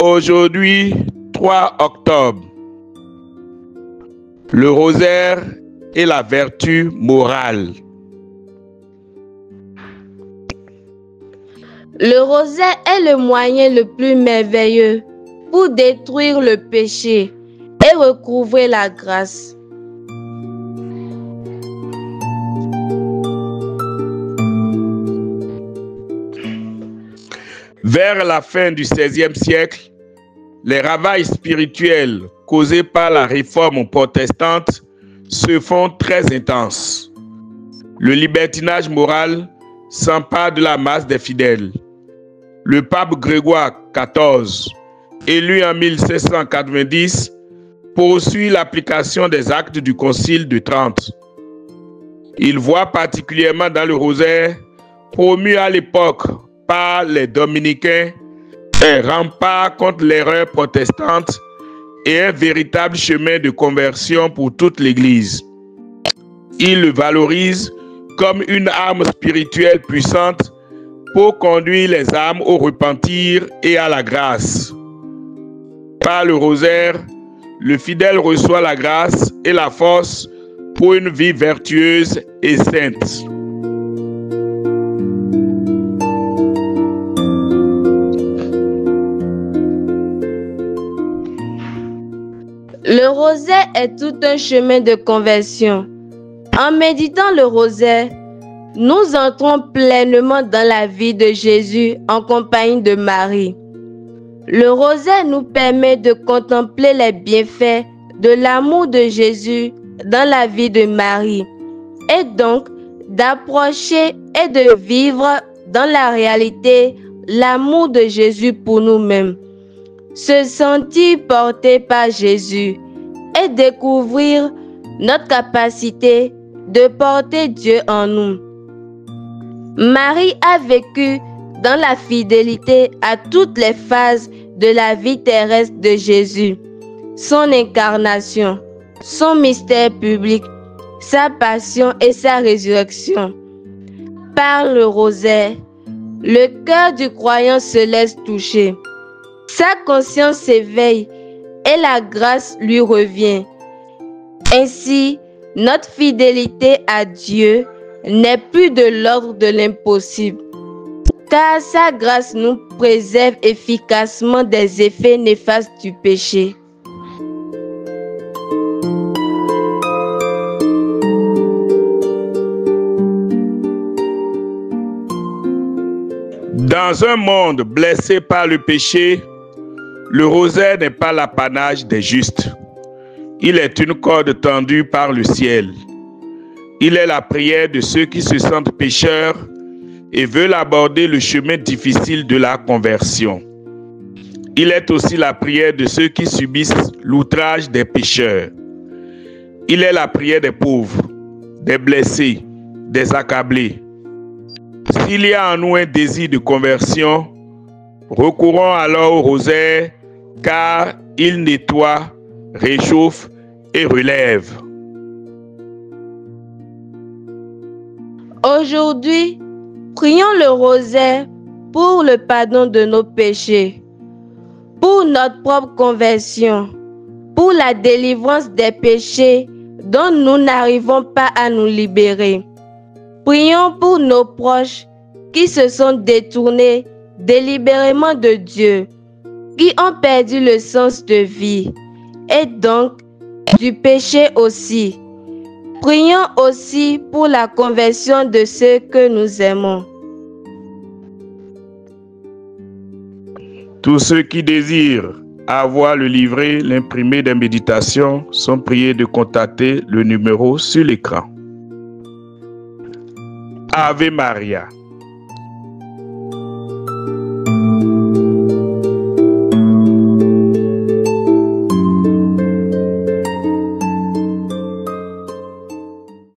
Aujourd'hui, 3 octobre, le rosaire et la vertu morale. Le rosaire est le moyen le plus merveilleux pour détruire le péché et recouvrer la grâce. Vers la fin du XVIe siècle, les ravages spirituels causés par la réforme protestante se font très intenses. Le libertinage moral s'empare de la masse des fidèles. Le pape Grégoire XIV, élu en 1790, poursuit l'application des actes du Concile de Trente. Il voit particulièrement dans le rosaire, promu à l'époque par les dominicains, un rempart contre l'erreur protestante et un véritable chemin de conversion pour toute l'Église. Il le valorise comme une arme spirituelle puissante pour conduire les âmes au repentir et à la grâce. Par le rosaire, le fidèle reçoit la grâce et la force pour une vie vertueuse et sainte. Le rosaire est tout un chemin de conversion. En méditant le rosaire, nous entrons pleinement dans la vie de Jésus en compagnie de Marie. Le rosaire nous permet de contempler les bienfaits de l'amour de Jésus dans la vie de Marie et donc d'approcher et de vivre dans la réalité l'amour de Jésus pour nous-mêmes. Se sentir porté par Jésus et découvrir notre capacité de porter Dieu en nous. Marie a vécu dans la fidélité à toutes les phases de la vie terrestre de Jésus, son incarnation, son mystère public, sa passion et sa résurrection. Par le rosaire, le cœur du croyant se laisse toucher. Sa conscience s'éveille et la grâce lui revient. Ainsi, notre fidélité à Dieu n'est plus de l'ordre de l'impossible, car sa grâce nous préserve efficacement des effets néfastes du péché. Dans un monde blessé par le péché, le rosaire n'est pas l'apanage des justes. Il est une corde tendue par le ciel. Il est la prière de ceux qui se sentent pécheurs et veulent aborder le chemin difficile de la conversion. Il est aussi la prière de ceux qui subissent l'outrage des pécheurs. Il est la prière des pauvres, des blessés, des accablés. S'il y a en nous un désir de conversion, recourons alors au rosaire, car il nettoie, réchauffe et relève. Aujourd'hui, prions le rosaire pour le pardon de nos péchés, pour notre propre conversion, pour la délivrance des péchés dont nous n'arrivons pas à nous libérer. Prions pour nos proches qui se sont détournés délibérément de Dieu, qui ont perdu le sens de vie et donc du péché aussi. Prions aussi pour la conversion de ceux que nous aimons. Tous ceux qui désirent avoir le livret, l'imprimé des méditations sont priés de contacter le numéro sur l'écran. Ave Maria.